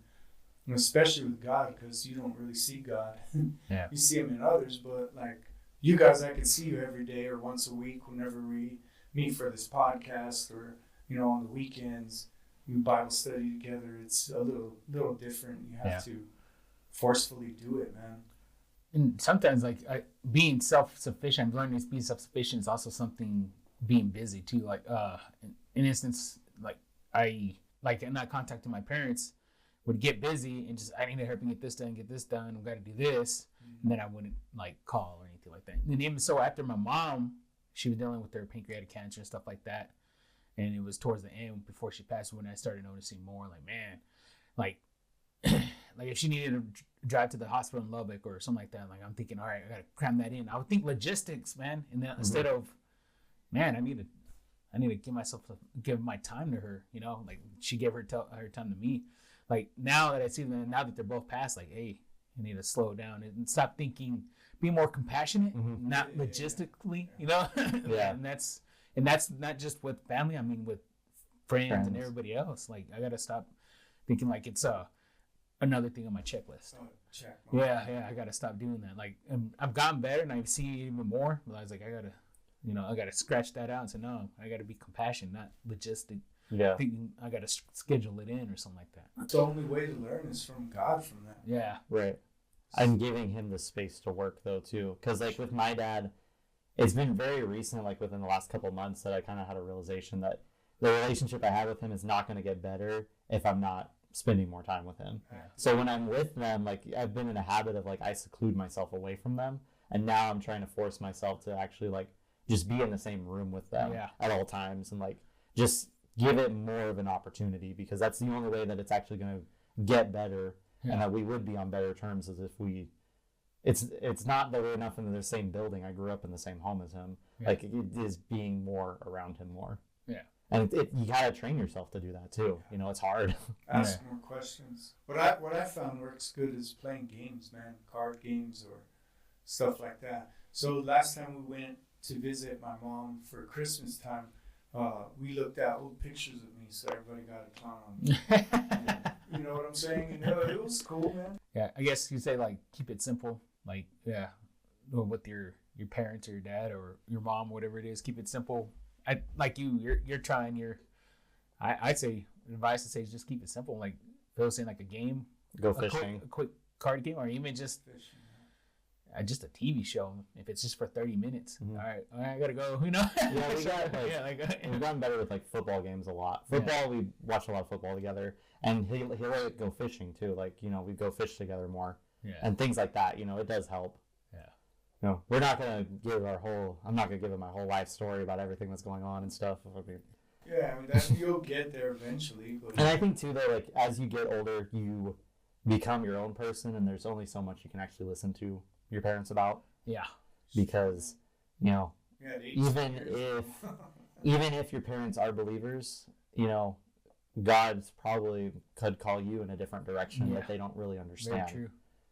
[SPEAKER 1] and especially with God, because you don't really see God. You see him in others, but like you guys, I can see you every day or once a week whenever we meet for this podcast, or, you know, on the weekends. We Bible study together. It's a little different. You have to forcefully do it, man.
[SPEAKER 3] And sometimes, like being self-sufficient, I'm learning to be self-sufficient is also something being busy too. Like, in instance, like I'm not contacting my parents, would get busy and just, I need to help me get this done, I've got to do this, and then I wouldn't like call or anything like that. And even so, after my mom, she was dealing with her pancreatic cancer and stuff like that. And it was towards the end before she passed when I started noticing more, like, man, like if she needed to drive to the hospital in Lubbock or something like that, like I'm thinking, all right, I got to cram that in. I would think logistics, man. And then instead of, man, I need to give my time to her, you know, like she gave her time to me. Like now that I see them, now that they're both passed, like, hey, I need to slow down and stop thinking, be more compassionate, not logistically, you know? And that's not just with family. I mean, with friends and everybody else. Like, I got to stop thinking like it's another thing on my checklist. I got to stop doing that. Like, I've gotten better and I see it even more. But I was like, I got to scratch that out and say, no, I got to be compassionate, not logistic.
[SPEAKER 2] Yeah.
[SPEAKER 3] Thinking I got to schedule it in or something like that.
[SPEAKER 1] The only way to learn is from God from that.
[SPEAKER 3] Yeah.
[SPEAKER 2] Right. I'm giving him the space to work, though, too. Because, like, with my dad, it's been very recent, like within the last couple of months, that I kind of had a realization that the relationship I have with him is not going to get better if I'm not spending more time with him.
[SPEAKER 3] Yeah.
[SPEAKER 2] So when I'm with them, like I've been in a habit of like I seclude myself away from them, and now I'm trying to force myself to actually like just be in the same room with them at all times, and like just give it more of an opportunity, because that's the only way that it's actually going to get better, and that we would be on better terms as if we. It's not that we're enough in the same building. I grew up in the same home as him. Like it is being more around him more. Yeah. And you gotta train yourself to do that too. You know, it's hard.
[SPEAKER 1] Ask more questions. What I found works good is playing games, man, card games or stuff like that. So last time we went to visit my mom for Christmas time, we looked at old pictures of me, so everybody got a clown on me. You know what I'm saying? You know, it was cool, man.
[SPEAKER 3] Yeah, I guess you say like keep it simple, like or with your parents or your dad or your mom, whatever it is, keep it simple. You're trying I'd say advice to say is just keep it simple. Like Phil's saying, like a game,
[SPEAKER 2] go fishing,
[SPEAKER 3] a quick card game, or even just just a TV show. If it's just for 30 minutes, all right, I gotta go. You know,
[SPEAKER 2] we've gotten better with like football games a lot. Football, we watch a lot of football together, and he'll go fishing too. Like we go fish together more, and things like that. You know, it does help. No, we're not gonna give I'm not gonna give him my whole life story about everything that's going on and stuff.
[SPEAKER 1] You'll get there eventually.
[SPEAKER 2] And I think too, though, like as you get older, you become your own person, and there's only so much you can actually listen to your parents about. Yeah. Because, even if your parents are believers, God's probably could call you in a different direction that they don't really understand. Very true.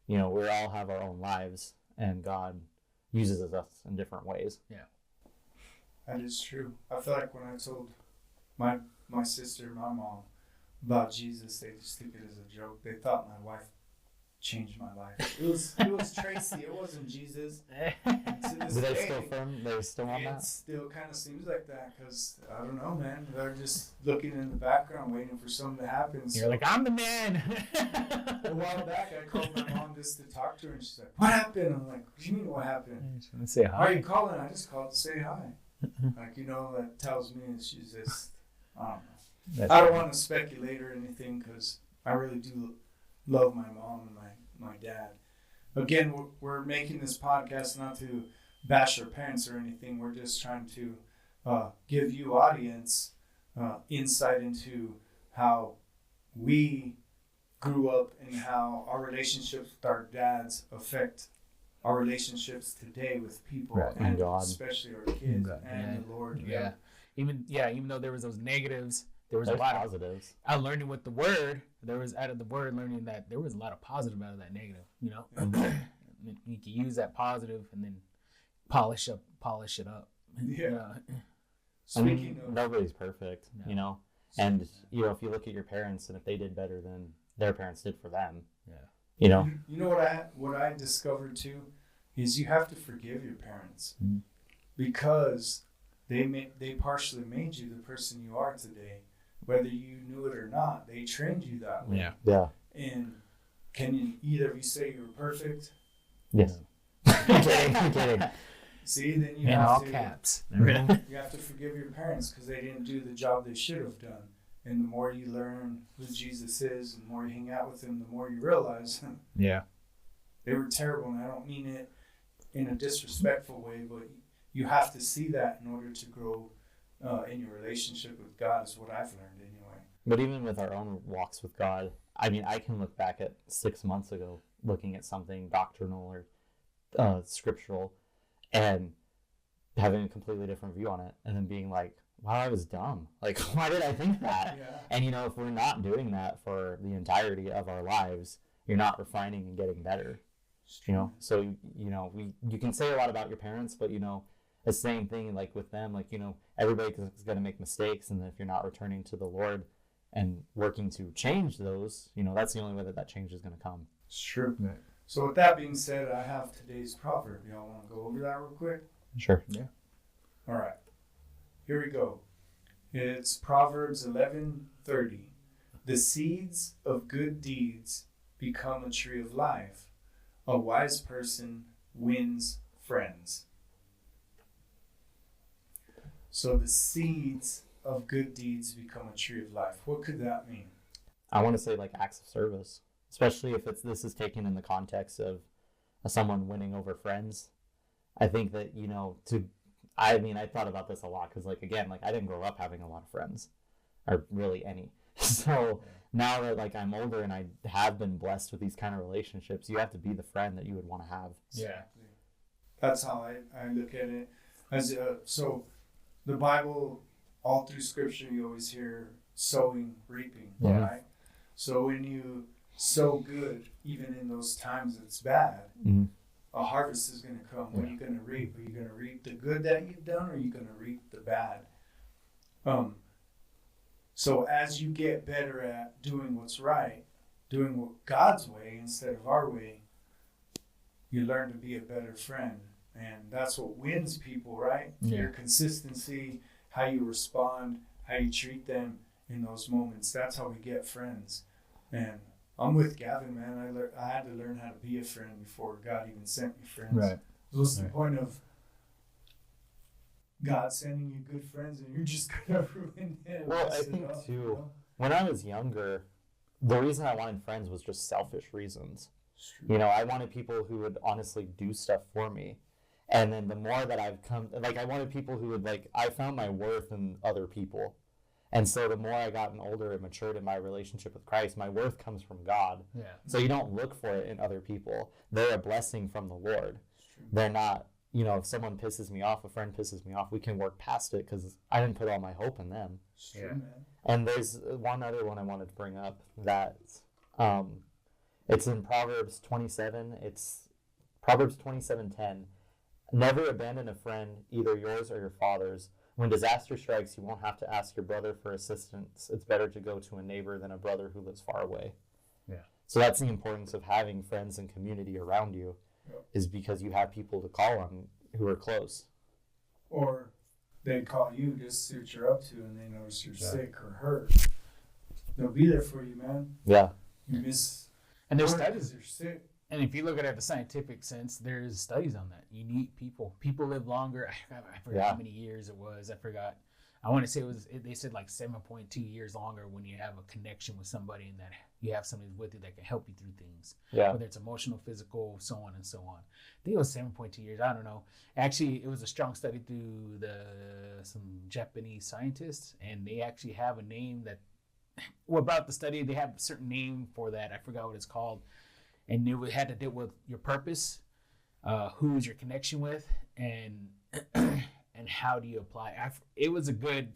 [SPEAKER 2] We all have our own lives, and God uses us in different ways. Yeah.
[SPEAKER 1] That is true. I feel like when I told my sister, my mom, about Jesus, they just took it as a joke. They thought my wife changed my life. It was Tracy. It wasn't Jesus.
[SPEAKER 2] Do they still firm? They're still on that?
[SPEAKER 1] It still kind of seems like that, because I don't know, man. They're just looking in the background, waiting for something to happen.
[SPEAKER 3] You're like, I'm the man.
[SPEAKER 1] A while back, I called my mom just to talk to her, and she's like, "What happened?" I'm like, "What do you mean, what happened?"
[SPEAKER 3] I just want to say hi.
[SPEAKER 1] Why are you calling? I just called to say hi. That tells me she's just, I don't know. I don't want to speculate or anything, because I really do love my mom and my dad. Again, we're making this podcast not to bash our parents or anything. We're just trying to give you audience insight into how we grew up and how our relationships with our dads affect our relationships today with people, and God, especially our kids and the Lord.
[SPEAKER 3] Yeah. Even though there was those negatives, there was a lot of positives. I learned with the word. There was out of the word learning that there was a lot of positive out of that negative. You can use that positive and then polish it up.
[SPEAKER 2] Yeah. Nobody's perfect, no. And if you look at your parents, and if they did better than their parents did for them,
[SPEAKER 1] You know what I discovered too is you have to forgive your parents, because they partially made you the person you are today. Whether you knew it or not, they trained you that way. Yeah. And can either of you say you were perfect?
[SPEAKER 2] Yes. I'm kidding.
[SPEAKER 1] See, then you have to forgive your parents, because they didn't do the job they should have done. And the more you learn who Jesus is, and the more you hang out with him, the more you realize they were terrible. And I don't mean it in a disrespectful way, but you have to see that in order to grow in your relationship with God, is what I've learned anyway.
[SPEAKER 2] But even with our own walks with God, I mean, I can look back at 6 months ago, looking at something doctrinal or scriptural, and having a completely different view on it, and then being like, wow, I was dumb. Like, why did I think that? And, if we're not doing that for the entirety of our lives, you're not refining and getting better. So, you can say a lot about your parents, but, the same thing, like with them, like, everybody is going to make mistakes. And if you're not returning to the Lord and working to change those, that's the only way that change is going to come.
[SPEAKER 1] It's true. Yeah. So with that being said, I have today's proverb. Y'all want to go over that real quick?
[SPEAKER 2] Sure. Yeah.
[SPEAKER 1] All right. Here we go. It's Proverbs 11:30. The seeds of good deeds become a tree of life. A wise person wins friends. So the seeds of good deeds become a tree of life. What could that mean?
[SPEAKER 2] I want to say like acts of service, especially if this is taken in the context of someone winning over friends. I think that, I mean, I thought about this a lot because, like, again, like I didn't grow up having a lot of friends or really any. So now that like I'm older and I have been blessed with these kind of relationships, you have to be the friend that you would want to have.
[SPEAKER 3] Yeah.
[SPEAKER 1] That's how I look at it. So the Bible, all through Scripture, you always hear sowing, reaping, right? So when you sow good, even in those times it's bad, a harvest is going to come. What are you going to reap? Are you going to reap the good that you've done, or are you going to reap the bad? So as you get better at doing what's right, doing what God's way instead of our way, you learn to be a better friend. And that's what wins people, right?
[SPEAKER 3] Yeah.
[SPEAKER 1] Your consistency, how you respond, how you treat them in those moments. That's how we get friends. And I'm with Gavin, man. I had to learn how to be a friend before God even sent me friends.
[SPEAKER 3] Right.
[SPEAKER 1] What's the point of God sending you good friends and you're just going to ruin it?
[SPEAKER 2] Well, I think too, when I was younger, the reason I wanted friends was just selfish reasons. I wanted people who would honestly do stuff for me. And then the more that I've come, like I wanted people who would I found my worth in other people. And so the more I gotten older and matured in my relationship with Christ, my worth comes from God.
[SPEAKER 3] Yeah.
[SPEAKER 2] So you don't look for it in other people. They're a blessing from the Lord. They're not, if someone pisses me off, a friend pisses me off, we can work past it because I didn't put all my hope in them.
[SPEAKER 3] Yeah.
[SPEAKER 2] And there's one other one I wanted to bring up that it's in Proverbs 27. It's Proverbs 27:10. Never abandon a friend, either yours or your father's. When disaster strikes, you won't have to ask your brother for assistance. It's better to go to a neighbor than a brother who lives far away.
[SPEAKER 3] Yeah.
[SPEAKER 2] So that's the importance of having friends and community around you, is because you have people to call on who are close.
[SPEAKER 1] Or they call you just to see what you're up to, and they notice you're sick or hurt. They'll be there for you, man.
[SPEAKER 2] Yeah.
[SPEAKER 1] You miss.
[SPEAKER 3] And there's
[SPEAKER 1] studies. You're sick.
[SPEAKER 3] And if you look at it at the scientific sense, there's studies on that. You need people. People live longer. I forgot how many years it was. I forgot. I want to say they said like 7.2 years longer when you have a connection with somebody and that you have somebody with you that can help you through things.
[SPEAKER 2] Yeah.
[SPEAKER 3] Whether it's emotional, physical, so on and so on. I think it was 7.2 years. I don't know. Actually, it was a strong study through some Japanese scientists, and they actually have a name that, about the study, they have a certain name for that. I forgot what it's called. And it had to deal with your purpose, who's your connection with, and how do you apply. It was a good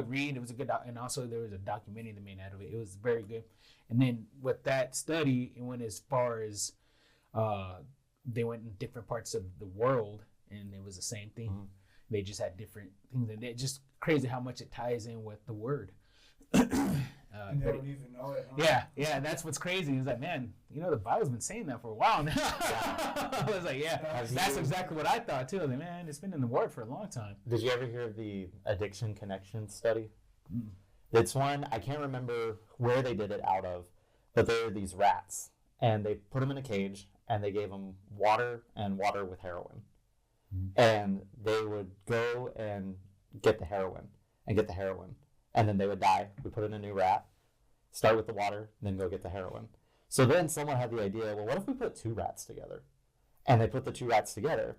[SPEAKER 3] read. It was a good, and also there was a documentary that made out of it. It was very good. And then with that study, it went as far as they went in different parts of the world, and it was the same thing. Mm-hmm. They just had different things, and it's just crazy how much it ties in with the word.
[SPEAKER 1] And they don't even know it. Huh?
[SPEAKER 3] Yeah, that's what's crazy. He's like, man, the Bible's been saying that for a while now. I was like, that's exactly what I thought too. I was like, man, it's been in the Word for a long time.
[SPEAKER 2] Did you ever hear of the addiction connection study? It's one, I can't remember where they did it out of, but there were these rats, and they put them in a cage, and they gave them water and water with heroin. And they would go and get the heroin, and then they would die. We put in a new rat, start with the water, then go get the heroin. So then someone had the idea, well, what if we put 2 rats together? And they put the 2 rats together,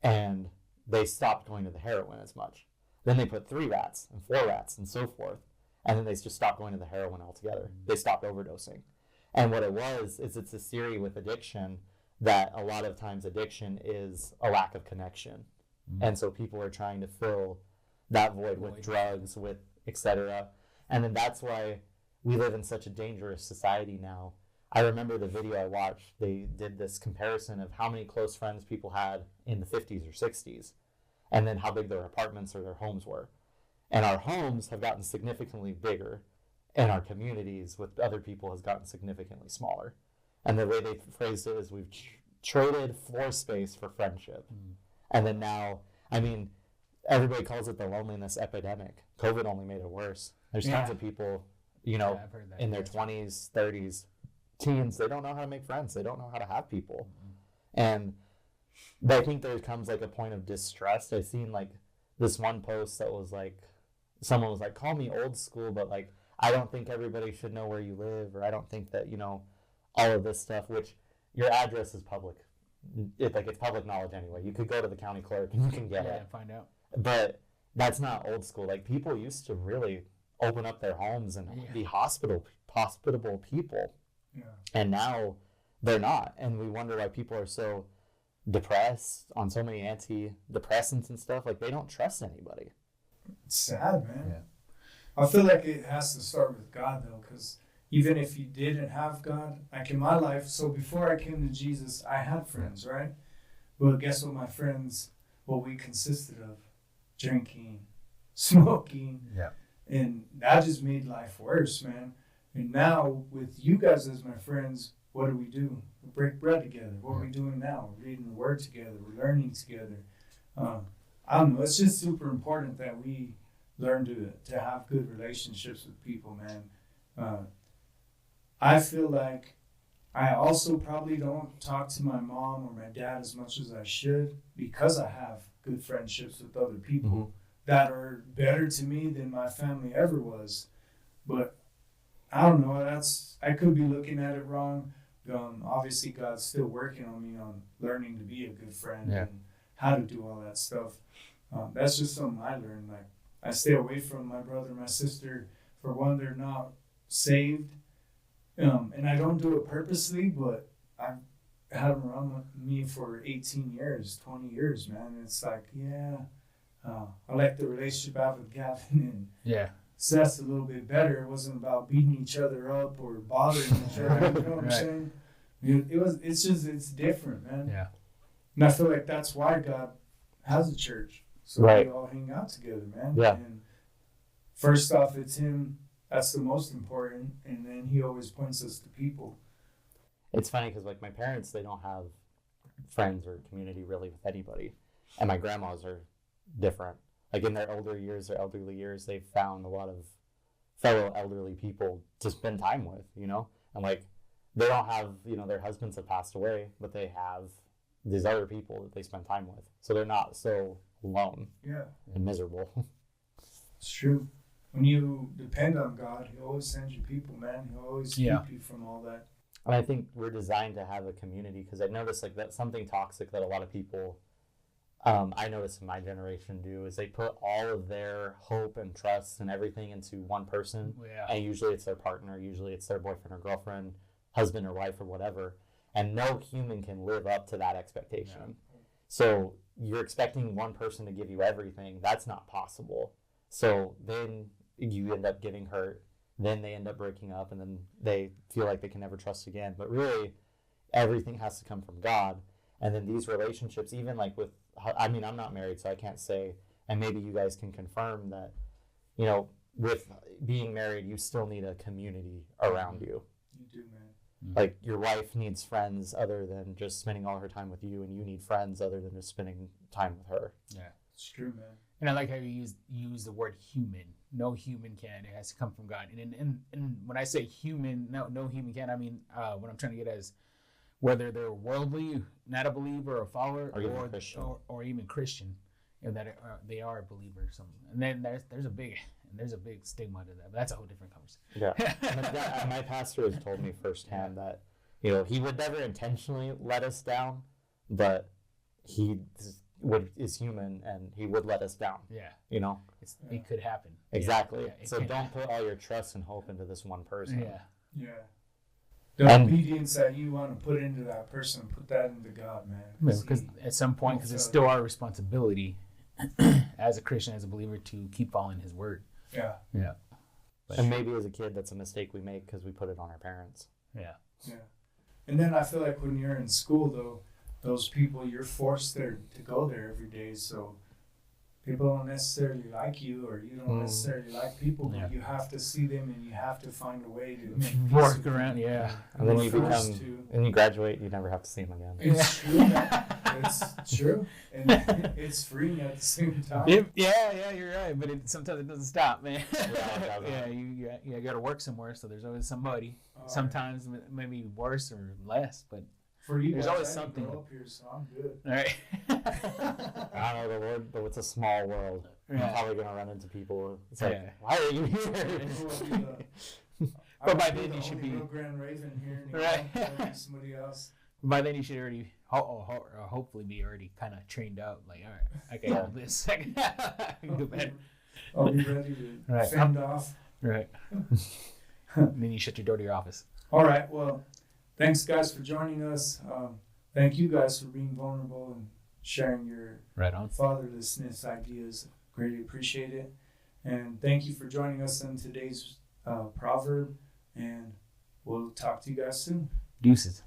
[SPEAKER 2] and they stopped going to the heroin as much. Then they put 3 rats and 4 rats and so forth, and then they just stopped going to the heroin altogether. They stopped overdosing. And what it was is it's a theory with addiction that a lot of times addiction is a lack of connection. And so people are trying to fill that void with drugs, with etc. And then that's why we live in such a dangerous society now. I remember the video I watched, they did this comparison of how many close friends people had in the 50s or 60s, and then how big their apartments or their homes were. And our homes have gotten significantly bigger, and our communities with other people has gotten significantly smaller. And the way they phrased it is we've traded floor space for friendship. And then now, I mean, everybody calls it the loneliness epidemic. COVID only made it worse. There's tons of people,
[SPEAKER 3] I've heard that.
[SPEAKER 2] in their 20s, 30s, teens, they don't know how to make friends. They don't know how to have people. And I think there comes like a point of distrust. I've seen like this one post that was like, someone was like, call me old school, but like, I don't think everybody should know where you live, or I don't think that, all of this stuff, which your address is public. It's public knowledge anyway. You could go to the county clerk and you can get it.
[SPEAKER 3] And find out.
[SPEAKER 2] But that's not old school. Like, people used to really open up their homes and be hospitable people.
[SPEAKER 1] Yeah.
[SPEAKER 2] And now they're not. And we wonder why people are so depressed on so many antidepressants and stuff. Like, they don't trust anybody.
[SPEAKER 1] It's sad, man.
[SPEAKER 3] Yeah.
[SPEAKER 1] I feel like it has to start with God, though, because even if you didn't have God, like in my life, so before I came to Jesus, I had friends, right? Well, guess what we consisted of? Drinking, smoking.
[SPEAKER 3] Yeah.
[SPEAKER 1] And that just made life worse, man. And now, with you guys as my friends, what do? We break bread together. What are we doing now? We're reading the Word together. We're learning together. I don't know. It's just super important that we learn to have good relationships with people, man. I feel like I also probably don't talk to my mom or my dad as much as I should because I have good friendships with other people that are better to me than my family ever was. But I don't know. I could be looking at it wrong. Obviously, God's still working on me on learning to be a good friend and how to do all that stuff. That's just something I learned. Like, I stay away from my brother, my sister. For one, they're not saved. And I don't do it purposely, but I've had them around me for 18 years, 20 years, man. It's like, I like the relationship I have with Gavin and Ces a little bit better. It wasn't about beating each other up or bothering each other. You know what I'm saying? It's different, man.
[SPEAKER 3] Yeah.
[SPEAKER 1] And I feel like that's why God has a church. So we all hang out together, man.
[SPEAKER 2] Yeah.
[SPEAKER 1] And first off, it's Him. That's the most important. And then He always points us to people.
[SPEAKER 2] It's funny because, like, my parents, they don't have friends or community really with anybody. And my grandmas are different. Like, in their elderly years, they've found a lot of fellow elderly people to spend time with, And, like, they don't have, their husbands have passed away, but they have these other people that they spend time with. So they're not so alone and miserable.
[SPEAKER 1] It's true. When you depend on God, He always sends you people, man. He'll always keep you from all that.
[SPEAKER 2] And I think we're designed to have a community because I noticed, like, that's something toxic that a lot of people, I notice in my generation do, is they put all of their hope and trust and everything into one person. And usually it's their partner, usually it's their boyfriend or girlfriend, husband or wife or whatever. And no human can live up to that expectation. So you're expecting one person to give you everything. That's not possible. So then you end up getting hurt. Then they end up breaking up, and then they feel like they can never trust again. But really, everything has to come from God. And then these relationships, even like with, I'm not married, so I can't say, and maybe you guys can confirm that, with being married, you still need a community around you.
[SPEAKER 1] You do, man.
[SPEAKER 2] Like, your wife needs friends other than just spending all her time with you, and you need friends other than just spending time with her.
[SPEAKER 1] Yeah, it's true, man.
[SPEAKER 3] And I like how you use the word human. No human can. It has to come from God. And when I say human, no human can, I mean, what I'm trying to get at is whether they're worldly, not a believer or a follower, or even Christian, that they are a believer or something. And then there's a big stigma to that. But that's a whole different conversation.
[SPEAKER 2] Yeah. My pastor has told me firsthand that, he would never intentionally let us down, but he is human and he would let us down.
[SPEAKER 3] Yeah. It could happen.
[SPEAKER 2] Exactly. So don't put all your trust and hope into this one person.
[SPEAKER 1] Yeah. The obedience that you want to put into that person, put that into God, man.
[SPEAKER 3] Because at some point, because it's still our responsibility as a Christian, as a believer, to keep following His word.
[SPEAKER 1] Yeah.
[SPEAKER 2] And maybe as a kid, that's a mistake we make because we put it on our parents.
[SPEAKER 3] Yeah.
[SPEAKER 1] And then I feel like when you're in school, though, those people, you're forced to go there every day, so people don't necessarily like you, or you don't necessarily like people, but you have to see them and you have to find a way to make
[SPEAKER 3] work around.
[SPEAKER 2] And then and you graduate, you never have to see them again.
[SPEAKER 1] It's true, man. It's true, and it's freeing at the same time.
[SPEAKER 3] You're right, but sometimes it doesn't stop, man. You got to work somewhere, so there's always somebody. Sometimes maybe worse or less, but
[SPEAKER 1] For you
[SPEAKER 3] There's
[SPEAKER 1] guys,
[SPEAKER 3] always
[SPEAKER 1] I didn't
[SPEAKER 3] something.
[SPEAKER 1] grow up here, so I'm good.
[SPEAKER 3] All right.
[SPEAKER 2] I don't know the word, but it's a small world.
[SPEAKER 3] Yeah.
[SPEAKER 2] I'm probably gonna run into people. It's like,
[SPEAKER 3] Yeah.
[SPEAKER 2] why are you
[SPEAKER 1] I
[SPEAKER 2] here?
[SPEAKER 1] will be
[SPEAKER 3] But by
[SPEAKER 1] I will
[SPEAKER 3] then
[SPEAKER 1] the
[SPEAKER 3] you should
[SPEAKER 1] only
[SPEAKER 3] be-
[SPEAKER 1] real Grand Raven here anymore.
[SPEAKER 3] Right.
[SPEAKER 1] There'll be somebody else.
[SPEAKER 3] By then you should already, hopefully, be already kind of trained out. Like, all right, I can hold this. I can go back.
[SPEAKER 1] I'll be ready to
[SPEAKER 3] Right.
[SPEAKER 1] fend off.
[SPEAKER 3] Right. Then you shut your door to your office.
[SPEAKER 1] All right. Well, thanks, guys, for joining us. Thank you guys for being vulnerable and sharing your
[SPEAKER 3] Right on.
[SPEAKER 1] fatherlessness ideas. Greatly appreciate it. And thank you for joining us on today's proverb. And we'll talk to you guys soon.
[SPEAKER 3] Deuces.